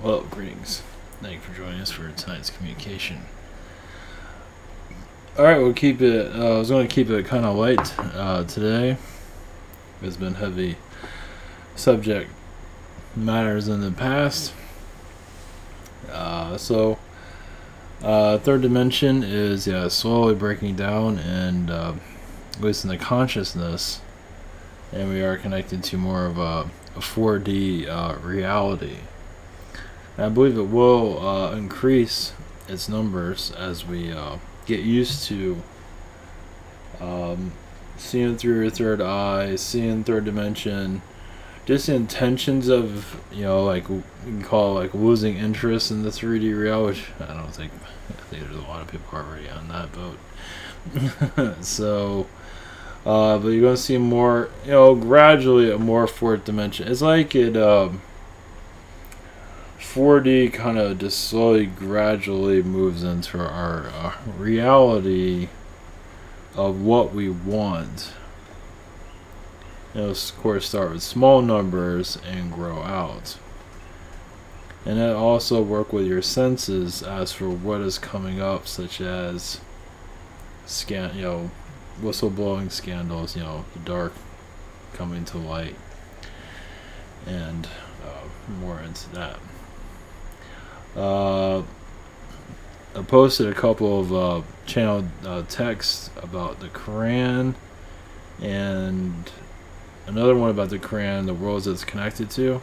Well, greetings. Thank you for joining us for tonight's communication. Alright, we'll keep it, I was going to keep it kind of light today. There's been heavy subject matters in the past. Third dimension is slowly breaking down, and at least in the consciousness, and we are connected to more of a 4D reality. And I believe it will increase its numbers as we get used to seeing through your third eye, seeing third dimension, just the intentions of, like we can call it like losing interest in the 3D reality, which I think there's a lot of people already on that boat. So, but you're going to see more, gradually a more fourth dimension. It's like it, 4D kind of just slowly, gradually moves into our reality of what we want. Of course, start with small numbers and grow out. And then also work with your senses as for what is coming up, such as whistleblowing scandals, the dark coming to light, and more into that. I posted a couple of channel texts about the Quran, and another one about the Quran, the worlds it's connected to.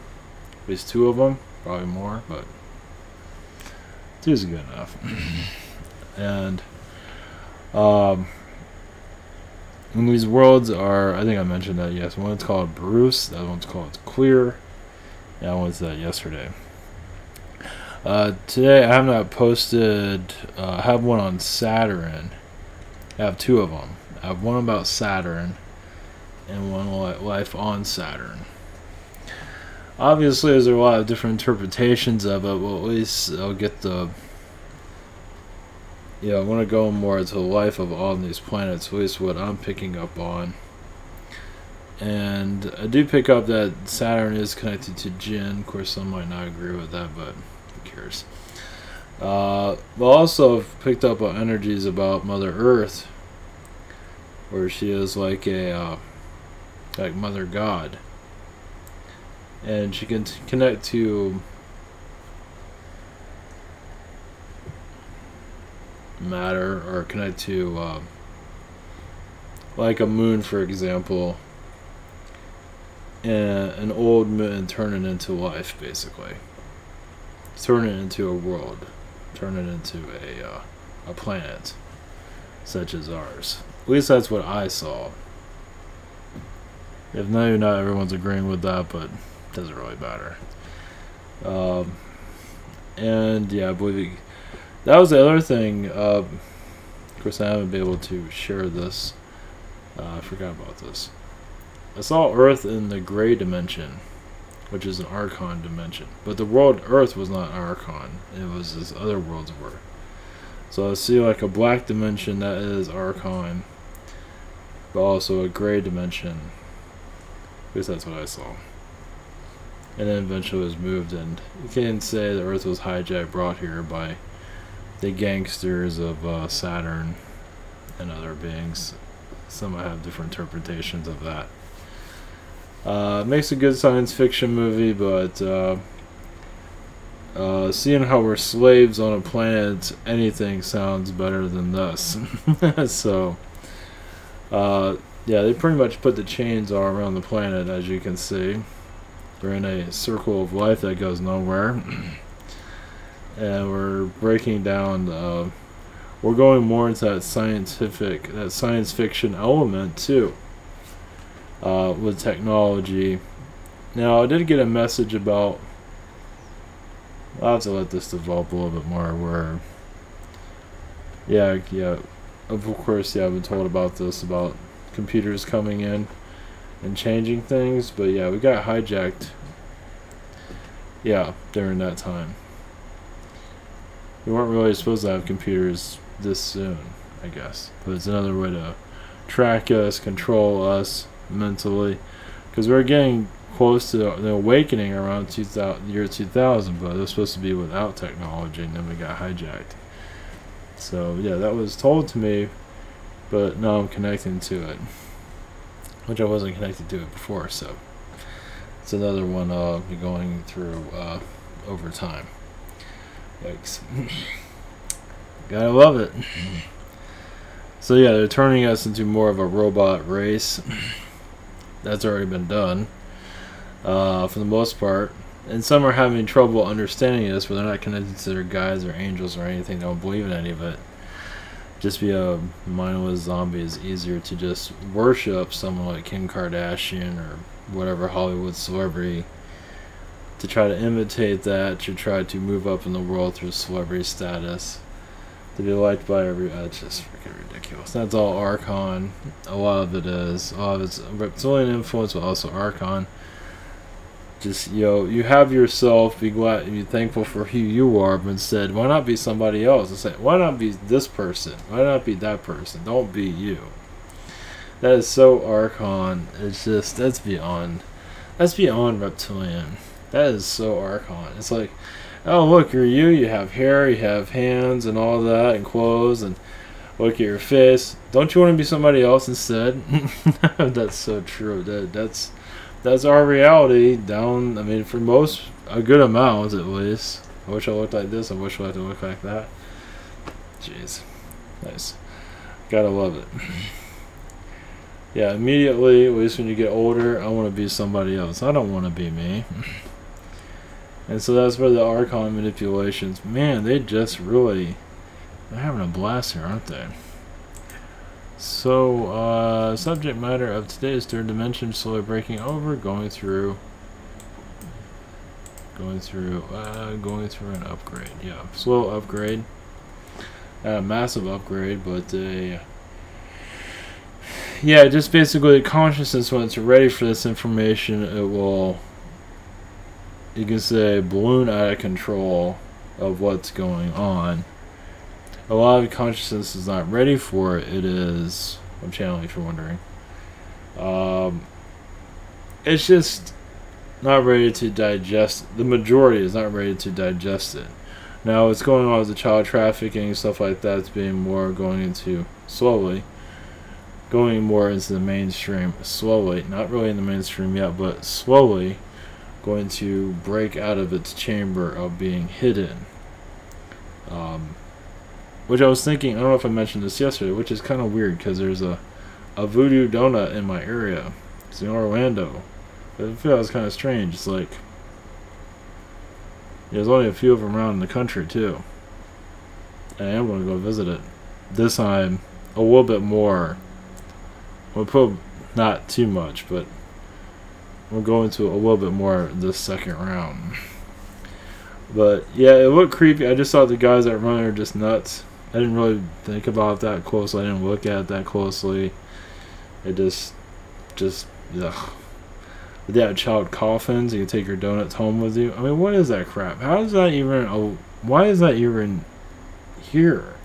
At least two of them, probably more, but two is good enough. And and these worlds are, I think I mentioned that, yes. One's called Bruce, the other one's called Clear. That one's that yesterday. Today I have not posted, I have one on Saturn. I have two of them. I have one about Saturn and one life on Saturn. Obviously there's a lot of different interpretations of it, but at least I'll get the, I want to go more into the life of all of these planets, at least what I'm picking up on. And I do pick up that Saturn is connected to Jinn. Of course, some might not agree with that, but who cares? But also picked up on energies about Mother Earth, where she is like a like Mother God, and she can connect to matter, or connect to like a moon, for example, and an old moon, turn it into life, basically. Turn it into a world, turn it into a planet such as ours. At least that's what I saw. If maybe not everyone's agreeing with that, but it doesn't really matter. And yeah, I believe that was the other thing. Of course, I haven't been able to share this. I forgot about this. I saw Earth in the gray dimension, which is an Archon dimension. But the world Earth was not Archon. It was this other worlds were. So I see like a black dimension that is Archon, but also a gray dimension. At least that's what I saw. And then eventually it was moved, and you can say the Earth was hijacked, brought here by the gangsters of Saturn and other beings. Some might have different interpretations of that. Makes a good science fiction movie, but seeing how we're slaves on a planet, anything sounds better than this. So, yeah, they pretty much put the chains all around the planet, as you can see. We're in a circle of life that goes nowhere. And we're breaking down, we're going more into that science fiction element, too. With technology. Now, I did get a message about, I'll have to let this develop a little bit more, where, of course, I've been told about this, about computers coming in and changing things, but yeah, we got hijacked, during that time. We weren't really supposed to have computers this soon, I guess, but it's another way to track us, control us mentally, because we're getting close to the awakening around 2000, year 2000, but it was supposed to be without technology, and then we got hijacked. So yeah, that was told to me, but now I'm connecting to it, which I wasn't connected to it before. So it's another one going through over time. Yikes. Gotta love it. So yeah, they're turning us into more of a robot race. That's already been done for the most part, and some are having trouble understanding this, but they're not connected to their guides or angels or anything. They don't believe in any of it. Just be a mindless zombie is easier to just worship someone like Kim Kardashian or whatever Hollywood celebrity, to try to imitate that, to try to move up in the world through celebrity status, to be liked by everyone. It's just freaking ridiculous. That's all Archon. A lot of it is. A lot of it's reptilian influence, but also Archon. Just, you have yourself, be glad, be thankful for who you are, but instead, why not be somebody else? It's like, why not be this person? Why not be that person? Don't be you. That is so Archon. It's just, that's beyond reptilian. That is so Archon. It's like, oh, look, you're you. You have hair, you have hands, and all that, and clothes, and look at your face. Don't you want to be somebody else instead? That's so true. That's our reality down. I mean, for most, a good amount at least. I wish I looked like this. I wish I had to look like that. Jeez, nice. Gotta love it. Yeah, immediately, at least when you get older, I want to be somebody else. I don't want to be me. And so that's where the Archon manipulations, man, they just really, they're having a blast here, aren't they? So, subject matter of today's third dimension, slowly breaking over, going through an upgrade. Yeah, slow upgrade, massive upgrade, but yeah, just basically consciousness, when it's ready for this information, it will, you can say, balloon out of control of what's going on. A lot of consciousness is not ready for it. It is, I'm channeling if you're wondering. It's just not ready to digest. The majority is not ready to digest it. Now, what's going on with the child trafficking, stuff like that, it's being more going into slowly. Going more into the mainstream slowly. Not really in the mainstream yet, but slowly going to break out of its chamber of being hidden. Which I was thinking, I don't know if I mentioned this yesterday, which is kind of weird because there's a voodoo donut in my area. It's in Orlando. But I feel it's kind of strange. It's like, there's only a few of them around in the country too. And I am going to go visit it. This time, a little bit more. We'll put not too much, but we'll go into a little bit more this second round. But yeah, it looked creepy. I just thought the guys that run are just nuts. I didn't really think about it that closely. I didn't look at it that closely. It just ugh. They have child coffins. You can take your donuts home with you. I mean, what is that crap? How is that even? Why is that even here?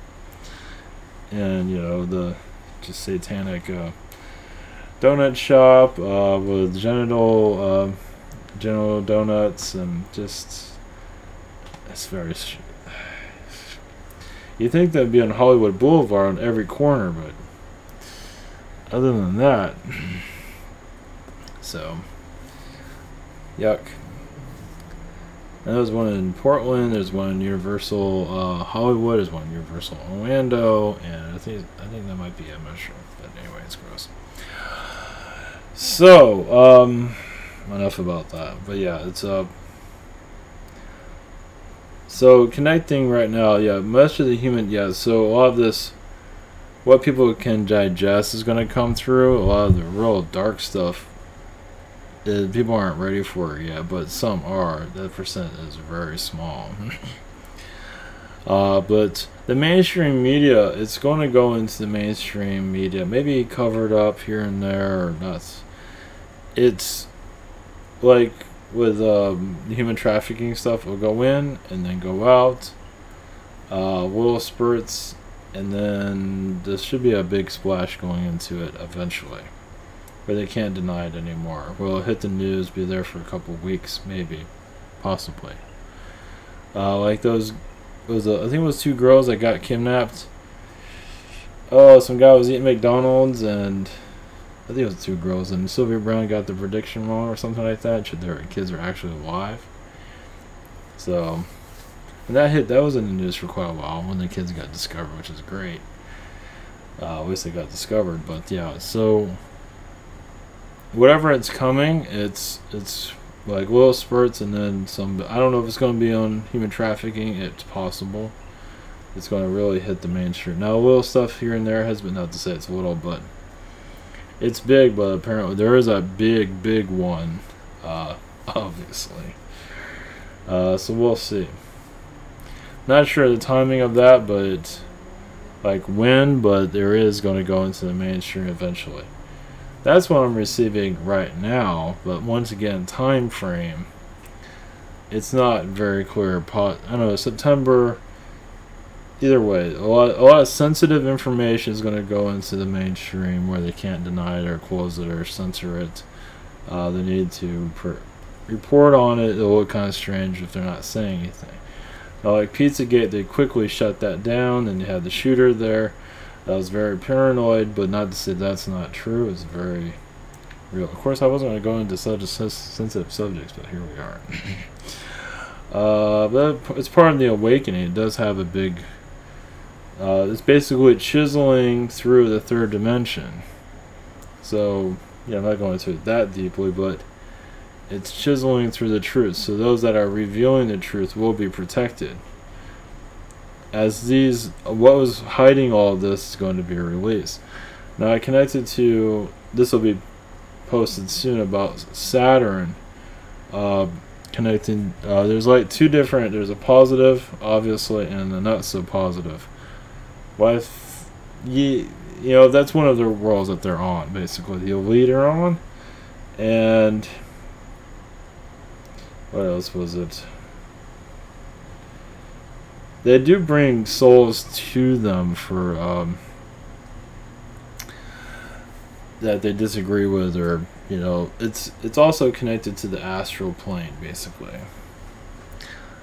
And the just satanic donut shop with genital donuts, and just, it's very. You think that'd be on Hollywood Boulevard on every corner, but other than that, so yuck. And there's one in Portland. There's one in Universal Hollywood. There's one in Universal Orlando, and I think that might be a mushroom. But anyway, it's gross. So enough about that. But yeah, it's so connecting right now. Yeah, much of the human. Yeah, so a lot of this, what people can digest, is going to come through. A lot of the real dark stuff, people aren't ready for it yet, but some are. That percent is very small. But the mainstream media, it's going to go into the mainstream media, maybe covered up here and there, or not. It's like with human trafficking stuff, it'll go in and then go out, little spurts, and then there should be a big splash going into it eventually. where they can't deny it anymore. Will hit the news, be there for a couple weeks, maybe, possibly. Like those, I think it was 2 girls that got kidnapped. Oh, some guy was eating McDonald's, and I think it was 2 girls, and Sylvia Brown got the prediction wrong or something like that. Their kids are actually alive. So, and that was in the news for quite a while when the kids got discovered, which is great. At least they got discovered, but yeah. So, whatever it's coming, it's like little spurts, and then some. I don't know if it's going to be on human trafficking. It's possible. It's going to really hit the mainstream. Now, little stuff here and there has been, not to say it's little, but it's big. But apparently, there is a big one, obviously. So we'll see. Not sure the timing of that, but like when. But there is going to go into the mainstream eventually. That's what I'm receiving right now, but once again, time frame, it's not very clear. I don't know, September. Either way, a lot of sensitive information is going to go into the mainstream where they can't deny it or close it or censor it. They need to report on it. It'll look kind of strange if they're not saying anything. Now, like Pizzagate, they quickly shut that down, and you had the shooter there. That was very paranoid, but not to say that's not true. It's very real. Of course, I wasn't going to go into such a sensitive subjects, but here we are. But it's part of the awakening. It does have a big... it's basically chiseling through the 3rd dimension. So, yeah, I'm not going into it that deeply, but it's chiseling through the truth. So those that are revealing the truth will be protected. As what was hiding all of this is going to be released. Now, I connected to, this will be posted soon, about Saturn connecting. There's like 2 different, there's a positive, obviously, and a not so positive. Well, you know, that's one of the worlds that they're on, basically. The elite are on, and what else was it? They do bring souls to them for that they disagree with, or you know, it's also connected to the astral plane, basically.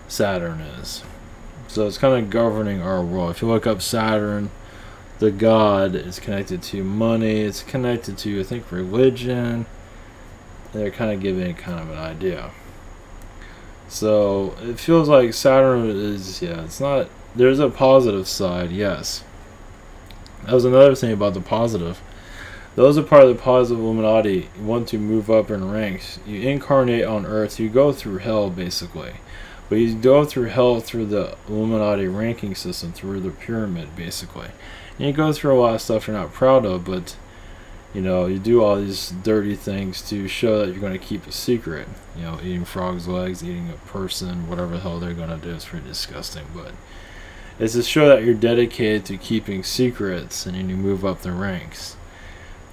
Saturn is, so it's kind of governing our world. If you look up Saturn, the god is connected to money. It's connected to, I think, religion. They're kind of giving kind of an idea. So it feels like Saturn is, yeah, it's not, there's a positive side, yes. That was another thing about the positive. Those are part of the positive Illuminati. You want to move up in ranks. You incarnate on Earth. You go through hell, basically. But you go through hell through the Illuminati ranking system, through the pyramid, basically. And you go through a lot of stuff you're not proud of, but you know, you do all these dirty things to show that you're going to keep a secret. You know, eating frog's legs, eating a person, whatever the hell they're going to do. It's pretty disgusting, but it's to show that you're dedicated to keeping secrets, and then you move up the ranks.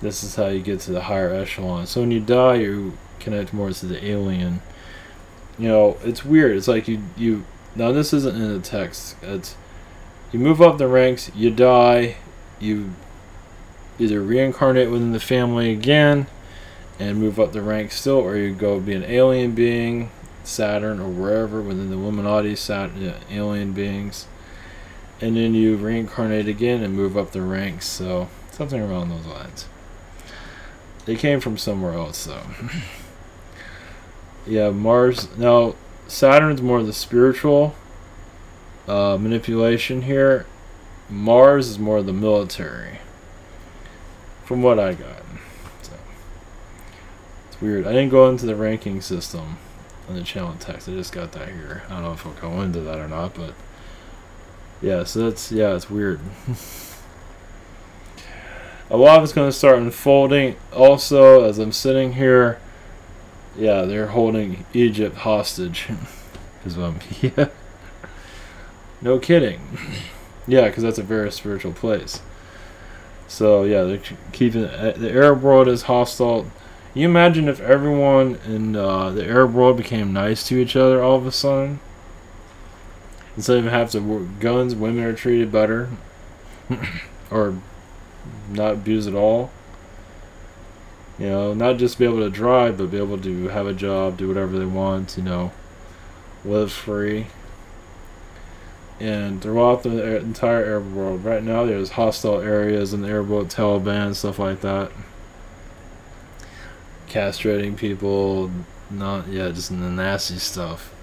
This is how you get to the higher echelon. So when you die, you connect more to the alien. You know, it's weird. It's like you now this isn't in the text. It's you move up the ranks, you die, you either reincarnate within the family again and move up the ranks still, or you go be an alien being, Saturn or wherever within the Illuminati, alien beings, and then you reincarnate again and move up the ranks. So something around those lines. They came from somewhere else, though. Yeah, Mars. Now, Saturn's more the spiritual manipulation here. Mars is more the military, from what I got. So, it's weird. I didn't go into the ranking system on the channel text. I just got that here. I don't know if I'll go into that or not, but yeah. So that's, yeah, it's weird. A lot of it's going to start unfolding. Also, as I'm sitting here, yeah, they're holding Egypt hostage. Yeah. No kidding. Yeah, because that's a very spiritual place. So, yeah, they're keeping the Arab world is hostile. Can you imagine if everyone in the Arab world became nice to each other all of a sudden? Instead of having to work guns, women are treated better. Or not abused at all. You know, not just be able to drive, but be able to have a job, do whatever they want, you know, live free. And throughout the entire Arab world, right now there's hostile areas in the Arab world, Taliban, stuff like that. Castrating people, just the nasty stuff.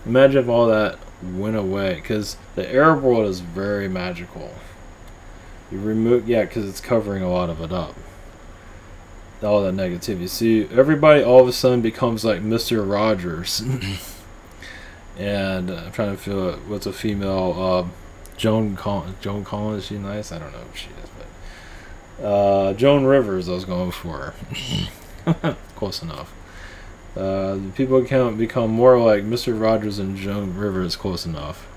Imagine if all that went away, because the Arab world is very magical. You remove, because it's covering a lot of it up. All that negativity. See, everybody all of a sudden becomes like Mr. Rogers. And I'm trying to feel it. What's a female? Joan Collins. Is she nice? I don't know if she is, but Joan Rivers. I was going for. Close enough. People can become more like Mr. Rogers and Joan Rivers. Close enough.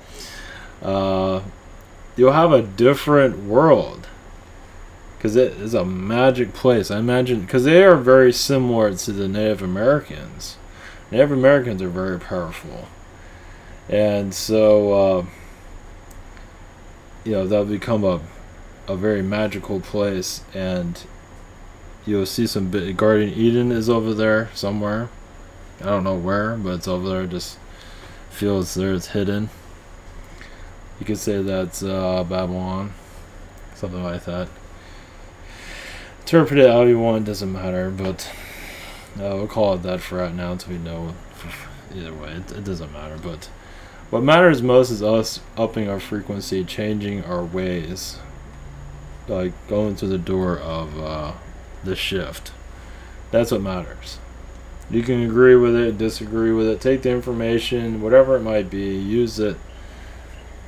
You'll have a different world. Because it is a magic place. I imagine, because they are very similar to the Native Americans. Native Americans are very powerful. And so, that'll become a very magical place. And you'll see some Garden Eden is over there somewhere. I don't know where, but it's over there. Just feels there. It's hidden. You could say that's Babylon. Something like that. Interpret it how you want, doesn't matter, but we'll call it that for right now until we know. Either way, it doesn't matter. But what matters most is us upping our frequency, changing our ways, like going to the door of the shift. That's what matters. You can agree with it, disagree with it, take the information, whatever it might be, use it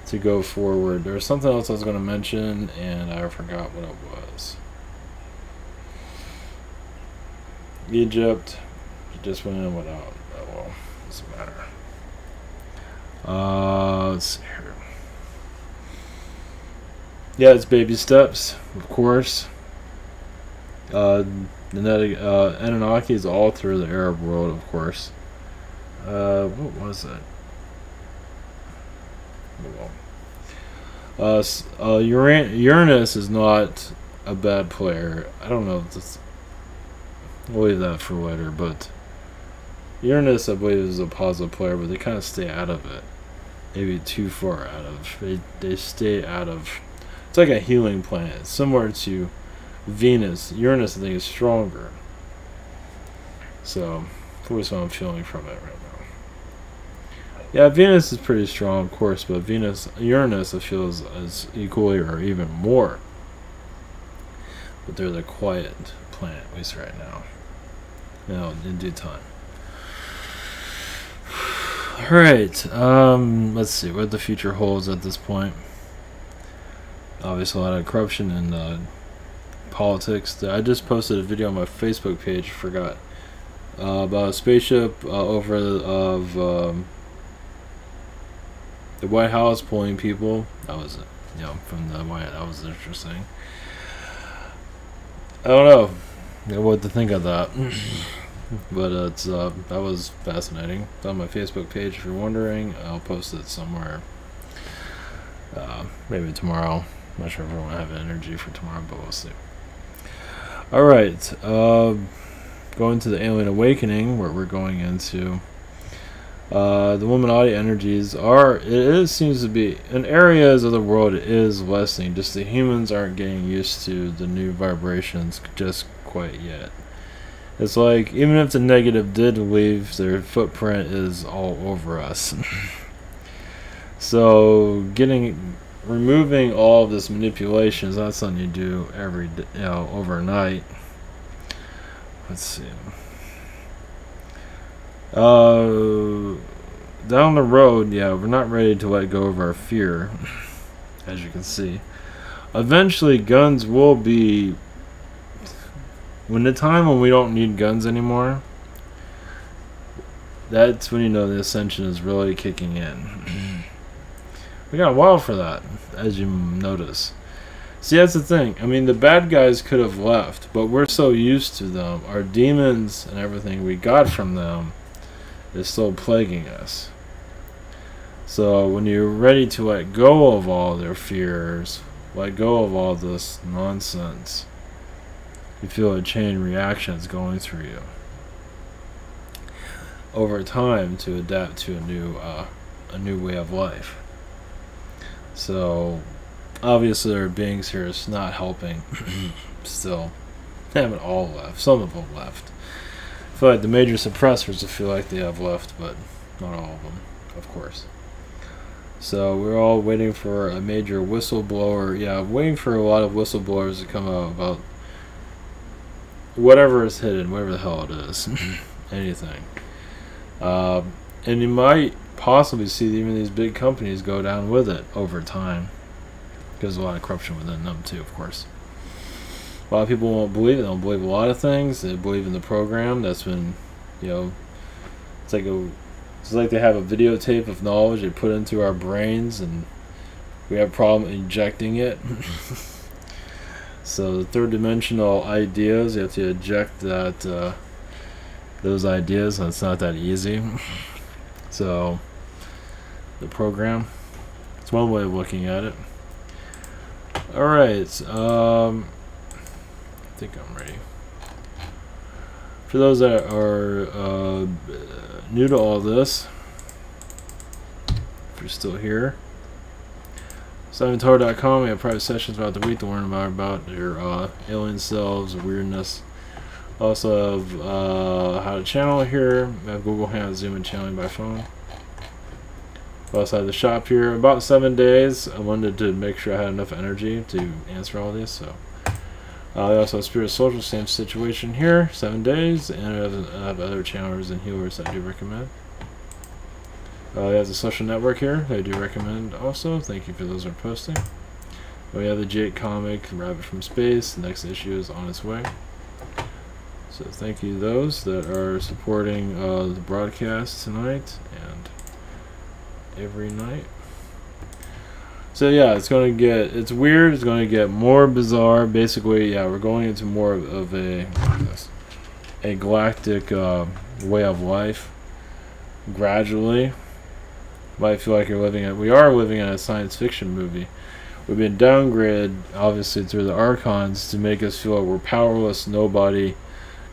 to go forward. There's something else I was going to mention, and I forgot what it was. Egypt just went in and went out. Oh well, doesn't matter. Let's see here. Yeah, it's baby steps, of course. The Anunnaki is all through the Arab world, of course. What was it? Uranus is not a bad player. I don't know if this. We'll leave that for later, but Uranus, I believe, is a positive player, but they kind of stay out of it. Maybe too far out of. They stay out of. It's like a healing planet, similar to Venus. Uranus, I think, is stronger. So, that's what I'm feeling from it right now. Yeah, Venus is pretty strong, of course, but Uranus, I feel, is equally or even more. But they're the quiet planet, at least right now. In due time. Alright, let's see what the future holds at this point. Obviously a lot of corruption and politics. I just posted a video on my Facebook page, forgot, about a spaceship over of the White House pulling people. That was, from the White House. That was interesting. I don't know what to think of that. But it's that was fascinating. It's on my Facebook page if you're wondering. I'll post it somewhere. Maybe tomorrow. I'm not sure if I want to have energy for tomorrow, but we'll see. Alright. Going to the Alien Awakening, where we're going into the Illuminati energies it seems to be in areas of the world it is lessening. Just the humans aren't getting used to the new vibrations just quite yet. It's like, even if the negative did leave, their footprint is all over us. So, removing all of this manipulation is not something you do every day, overnight. Let's see. Down the road, we're not ready to let go of our fear, as you can see. Eventually, guns will be. When the time when we don't need guns anymore, that's when the ascension is really kicking in. We got a while for that, as you notice. See, that's the thing. I mean, the bad guys could have left, but we're so used to them. Our demons and everything we got from them is still plaguing us. So when you're ready to let go of all their fears, let go of all this nonsense, you feel a chain reactions going through you over time to adapt to a new way of life. So obviously there are beings here that's not helping. Still, they haven't all left. Some of them left. I feel like the major suppressors, I feel like they have left, but not all of them, of course. So we're all waiting for a major whistleblower. Yeah, I'm waiting for a lot of whistleblowers to come out about whatever is hidden, whatever the hell it is. Anything. And you might possibly see even these big companies go down with it over time. Because there's a lot of corruption within them too, of course. A lot of people won't believe it. They don't believe a lot of things. They believe in the program that's been, it's like they have a videotape of knowledge they put into our brains, and we have a problem injecting it. So the third dimensional ideas, you have to eject those ideas, and it's not that easy. So the program, it's one way of looking at it. All right. I think I'm ready. For those that are new to all this, if you're still here, SimonToro.com, we have private sessions throughout the week to learn more about your alien selves, weirdness. Also have how to channel here. We have Google Hangout, Zoom, and channeling by phone. We also have the shop here. About 7 days. I wanted to make sure I had enough energy to answer all these, so. We also have Spirit Social, same situation here, 7 days, and I have other channelers and healers that I do recommend. We have the social network here that I do recommend also. Thank you for those who are posting. We have the Jake comic, Rabbit from Space. The next issue is on its way. So thank you to those that are supporting the broadcast tonight and every night. So yeah, it's weird, it's going to get more bizarre. Basically, yeah, we're going into more of a galactic way of life. Gradually. Might feel like we are living in a science fiction movie. We've been downgraded, obviously, through the Archons to make us feel like we're powerless, nobody,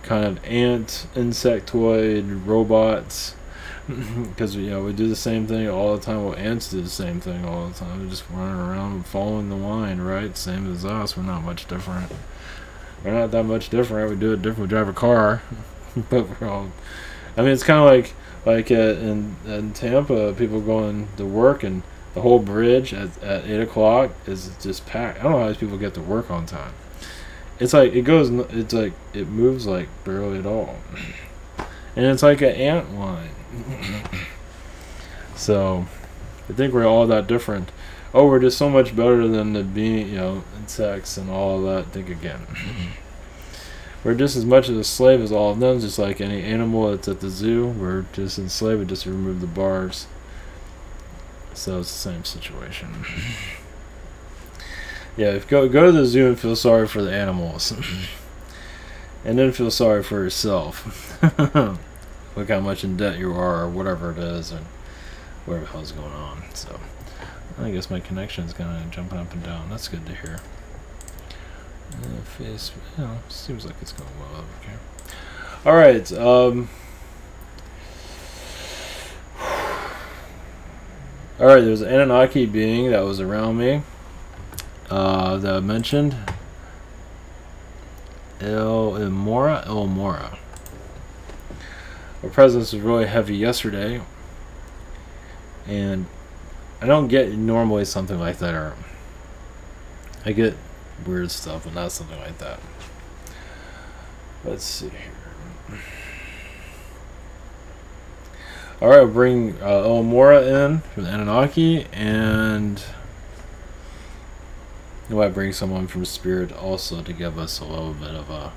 kind of insectoid robots. Because we do the same thing all the time. Well, ants do the same thing all the time. They're just running around following the line, right? Same as us. We're not much different. We're not that much different. We do it different. We drive a car, but we're all. I mean, it's kind of like in Tampa, people going to work and the whole bridge at 8 o'clock is just packed. I don't know how these people get to work on time. It's like it moves like barely at all, and it's like an ant line. So I think we're all that different. Oh, we're just so much better than the insects and all of that. Think again. We're just as much of a slave as all of them, just like any animal that's at the zoo. We're just enslaved. We just remove the bars. So it's the same situation. Yeah, go to the zoo and feel sorry for the animals, and then feel sorry for yourself. Look how much in debt you are, or whatever it is, and whatever the hell's going on. So I guess my connection is kind of jumping up and down. That's good to hear. Face, seems like it's going well. Okay. All right. All right. There's an Anunnaki being that was around me that I mentioned. Elmora. Our presence was really heavy yesterday, and I don't get normally something like that. Or I get weird stuff, but not something like that. Let's see here. All right, we'll bring Elmora in from the Anunnaki, and we might bring someone from Spirit also to give us a little bit of a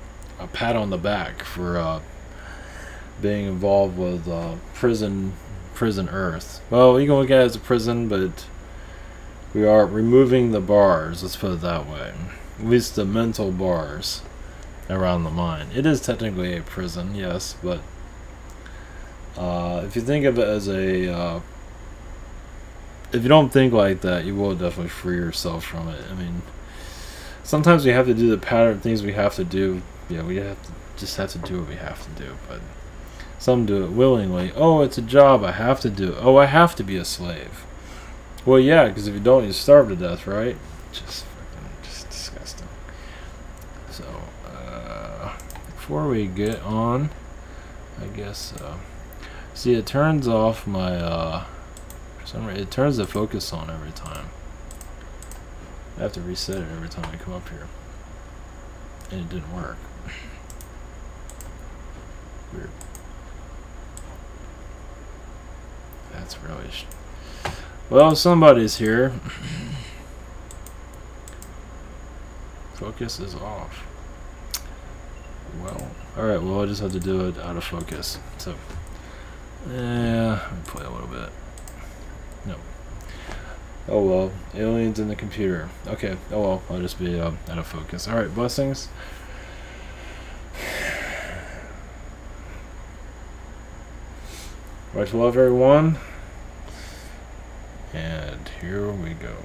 pat on the back for being involved with prison Earth. Well, you can look at it as a prison, but we are removing the bars, let's put it that way. At least the mental bars around the mind. It is technically a prison, yes, but if you think of it as a if you don't think like that, you will definitely free yourself from it. I mean, sometimes we have to do the pattern things we have to do yeah, we just have to do what we have to do. But some do it willingly. Oh, it's a job. I have to do it. Oh, I have to be a slave. Well, yeah, because if you don't, you starve to death, right? Just disgusting. So, before we get on, I guess, see, it turns off my, for some reason, it turns the focus on every time. I have to reset it every time I come up here. And it didn't work. Weird. That's really... Well, somebody's here. Focus is off. Well, alright, well, I just have to do it out of focus. So, yeah, let me play a little bit. No. Oh well, aliens in the computer. Okay, oh well, I'll just be out of focus. Alright, blessings. Much love, everyone. And here we go.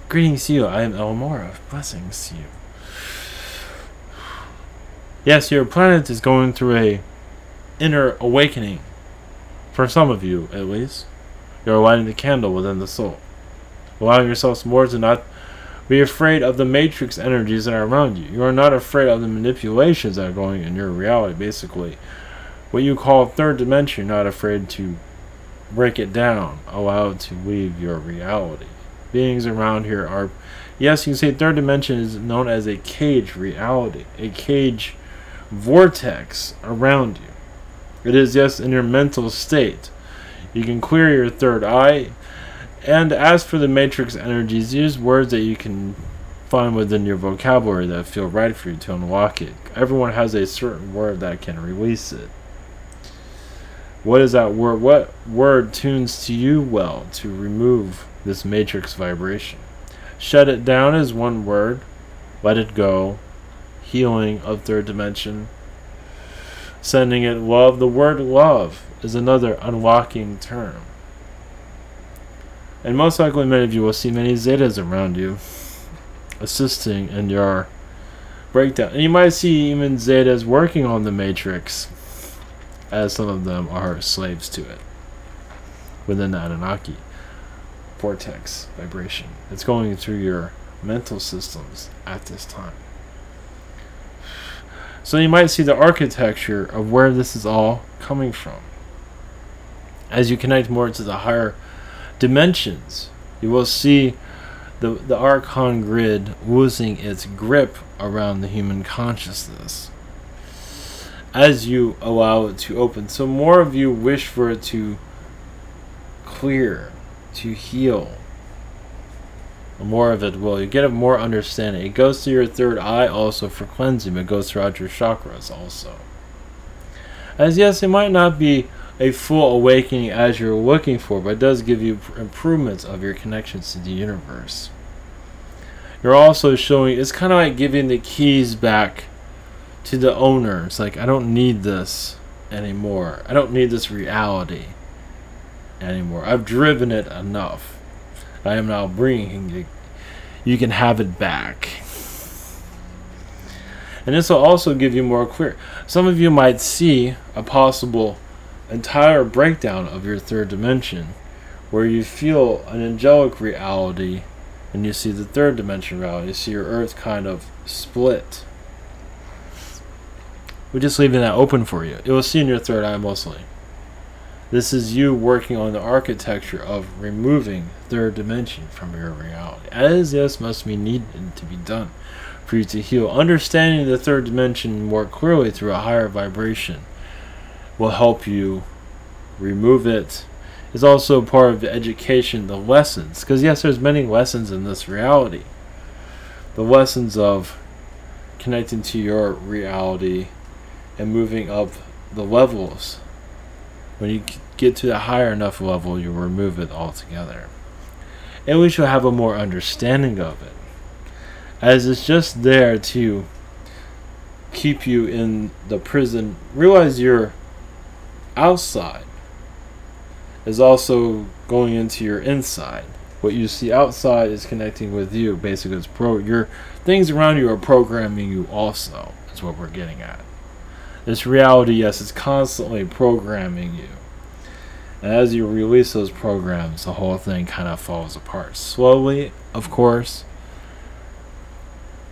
Greetings to you, I am Elmora. Blessings to you. Yes, your planet is going through a inner awakening. For some of you, at least. You are lighting the candle within the soul. Allowing yourselves more to not be afraid of the matrix energies that are around you. You are not afraid of the manipulations that are going in your reality, basically. What you call third dimension, you're not afraid to break it down, allow it to leave your reality. Beings around here are, yes, you can say third dimension is known as a cage reality, a cage vortex around you. It is, yes, in your mental state. You can clear your third eye, and as for the matrix energies, use words that you can find within your vocabulary that feel right for you to unlock it. Everyone has a certain word that can release it. What is that word? What word tunes to you well to remove this matrix vibration? Shut it down is one word. Let it go. Healing of third dimension. Sending it love. The word love is another unlocking term. And most likely many of you will see many zetas around you assisting in your breakdown. And you might see even zetas working on the matrix, as some of them are slaves to it within the Anunnaki vortex vibration. It's going through your mental systems at this time. So you might see the architecture of where this is all coming from. As you connect more to the higher dimensions, you will see the Archon grid losing its grip around the human consciousness as you allow it to open. So more of you wish for it to clear, to heal. More of it will. You get a more understanding. It goes through your third eye also for cleansing. It goes throughout your chakras also. As yes, it might not be a full awakening as you're looking for, but it does give you improvements of your connections to the universe. You're also showing, it's kind of like giving the keys back to the owner. It's like, I don't need this anymore. I don't need this reality anymore. I've driven it enough. I am now bringing it. You can have it back. And this will also give you more clear. Some of you might see a possible entire breakdown of your third dimension where you feel an angelic reality and you see the third dimension reality. You see your earth kind of split. We're just leaving that open for you. It will see in your third eye mostly. This is you working on the architecture of removing third dimension from your reality. As this must be needed to be done for you to heal. Understanding the third dimension more clearly through a higher vibration will help you remove it. It's also part of the education, the lessons. Because yes, there's many lessons in this reality. The lessons of connecting to your reality and moving up the levels. When you get to a higher enough level, you'll remove it altogether. At least you'll have a more understanding of it, as it's just there to keep you in the prison. Realize your outside is also going into your inside. What you see outside is connecting with you. Basically, it's your things around you are programming you also. That's what we're getting at. This reality, yes, it's constantly programming you. And as you release those programs, the whole thing kind of falls apart. Slowly, of course.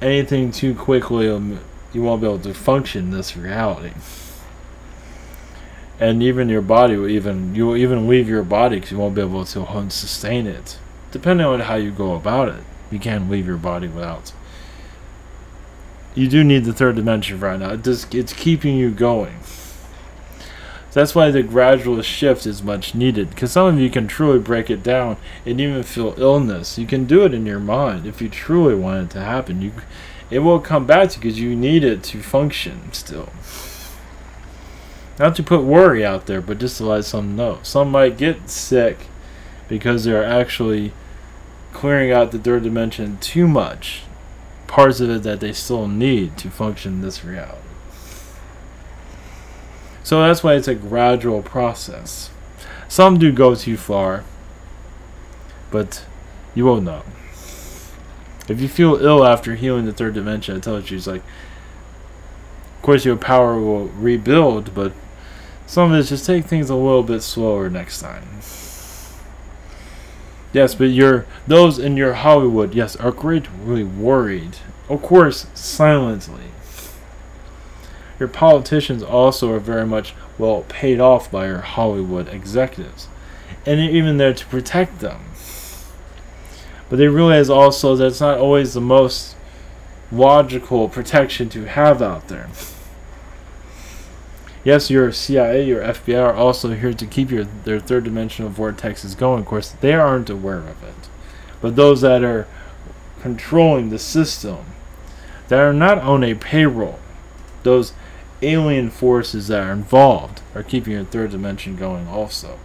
Anything too quickly, you won't be able to function in this reality. And even your body you will even leave your body because you won't be able to sustain it. Depending on how you go about it, you can't leave your body without. You do need the third dimension right now. It's keeping you going. So that's why the gradual shift is much needed. Because some of you can truly break it down and even feel illness. You can do it in your mind if you truly want it to happen. It will come back to you because you need it to function still. Not to put worry out there, but just to let some know. Some might get sick because they're actually clearing out the third dimension too much. Parts of it that they still need to function in this reality. So that's why it's a gradual process. Some do go too far, but you won't know. If you feel ill after healing the third dimension, I tell you, it's like, of course your power will rebuild, but some of it is just take things a little bit slower next time. Yes, but those in your Hollywood, yes, are greatly worried. Of course, silently. Your politicians also are very much, well, paid off by your Hollywood executives. And they're even there to protect them. But they realize also that it's not always the most logical protection to have out there. Yes, your CIA, your FBI are also here to keep their third dimensional vortexes going. Of course, they aren't aware of it. But those that are controlling the system, that are not on a payroll, those alien forces that are involved are keeping your third dimension going also.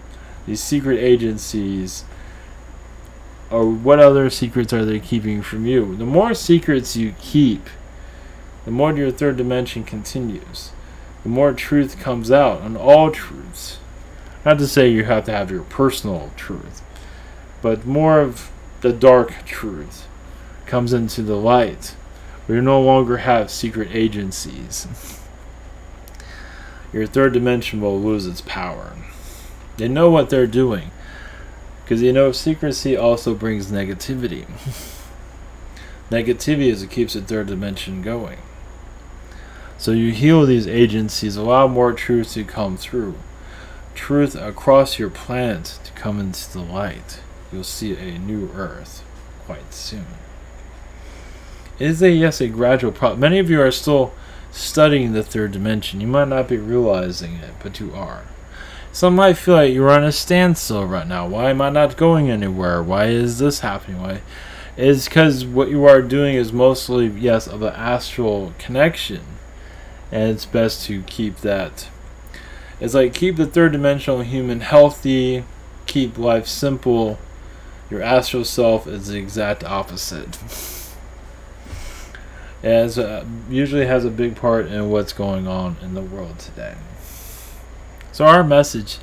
These secret agencies, or what other secrets are they keeping from you? The more secrets you keep, the more your third dimension continues. The more truth comes out on all truths. Not to say you have to have your personal truth, but more of the dark truth comes into the light, where you no longer have secret agencies. Your third dimension will lose its power. They know what they're doing, because you know secrecy also brings negativity. Negativity is what keeps the third dimension going. So you heal these agencies, allow more truth to come through. Truth across your planet to come into the light. You'll see a new Earth quite soon. It is a gradual process. Many of you are still studying the third dimension. You might not be realizing it, but you are. Some might feel like you're on a standstill right now. Why am I not going anywhere? Why is this happening? Why? It's because what you are doing is mostly, yes, of an astral connection. And it's best to keep that. It's like keep the third dimensional human healthy, keep life simple. Your astral self is the exact opposite. As usually has a big part in what's going on in the world today. So our message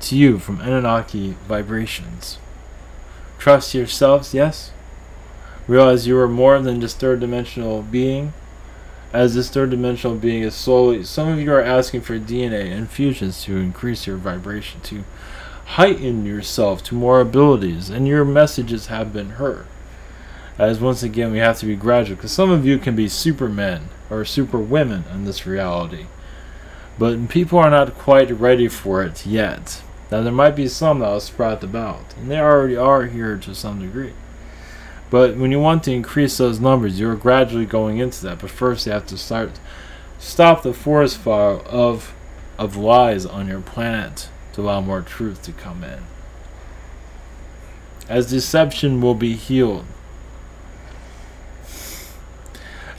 to you from Anunnaki Vibrations. Trust yourselves, yes. Realize you are more than just third dimensional being. As this third dimensional being is slowly, some of you are asking for DNA infusions to increase your vibration, to heighten yourself to more abilities, and your messages have been heard. As once again, we have to be gradual, because some of you can be supermen or superwomen in this reality, but people are not quite ready for it yet. Now there might be some that will sprout about, and they already are here to some degree. But when you want to increase those numbers, you're gradually going into that. But first you have to stop the forest fire of lies on your planet to allow more truth to come in. As deception will be healed.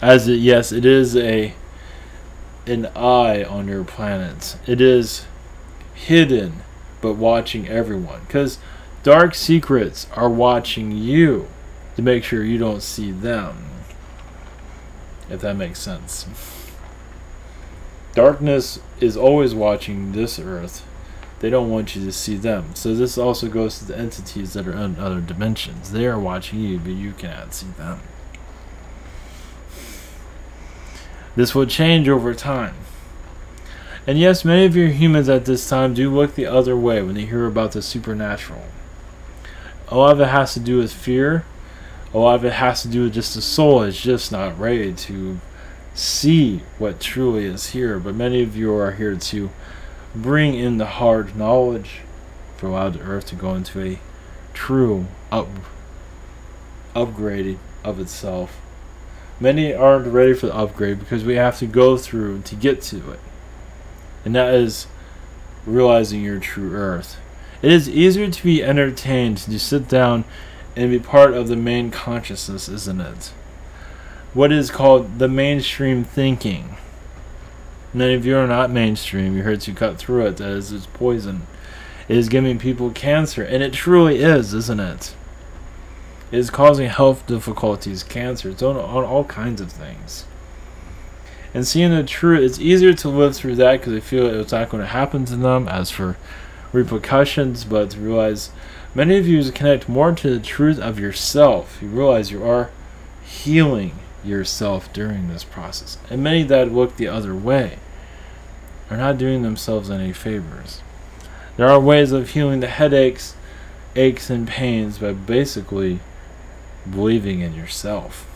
As it, yes, it is an eye on your planet. It is hidden, but watching everyone. Because dark secrets are watching you to make sure you don't see them. If that makes sense. Darkness is always watching this earth. They don't want you to see them. So this also goes to the entities that are in other dimensions. They are watching you, but you cannot see them. This will change over time. And yes, many of your humans at this time do look the other way when they hear about the supernatural. A lot of it has to do with fear. A lot of it has to do with just the soul is just not ready to see what truly is here. But many of you are here to bring in the hard knowledge for allow the earth to go into a true upgrading of itself. Many aren't ready for the upgrade because we have to go through to get to it. And that is realizing your true earth. It is easier to be entertained to sit down and be part of the main consciousness, isn't it? What is called the mainstream thinking. Many of you are not mainstream. You're here to cut through it. That is, it's poison. It is giving people cancer. And it truly is, isn't it? It is causing health difficulties, cancer. It's on all kinds of things. And seeing the truth, it's easier to live through that because they feel it's not going to happen to them as for repercussions, but to realize many of you connect more to the truth of yourself. You realize you are healing yourself during this process. And many that look the other way are not doing themselves any favors. There are ways of healing the headaches, aches, and pains by basically believing in yourself.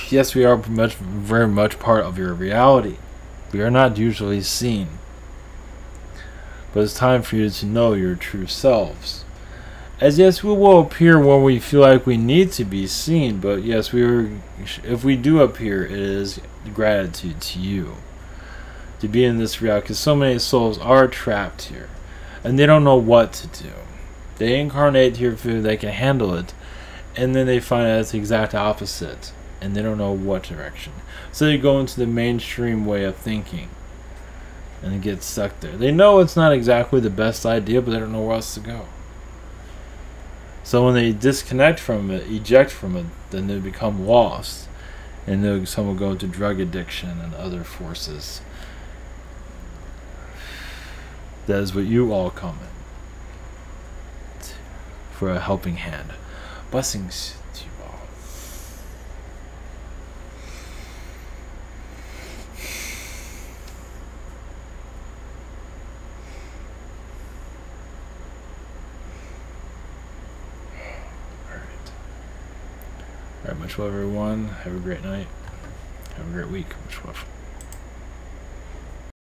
Yes, we are very much part of your reality. We are not usually seen. But it's time for you to know your true selves. As yes, we will appear when we feel like we need to be seen, but yes, if we do appear, it is gratitude to you to be in this reality, because so many souls are trapped here, and they don't know what to do. They incarnate here for they can handle it, and then they find out it's the exact opposite, and they don't know what direction. So they go into the mainstream way of thinking, and they get stuck there. They know it's not exactly the best idea, but they don't know where else to go. So when they disconnect from it, eject from it, then they become lost. And some will go into drug addiction and other forces. That is what you all come in for a helping hand. Blessings to you all. Alright, much love everyone. Have a great night. Have a great week. Much love.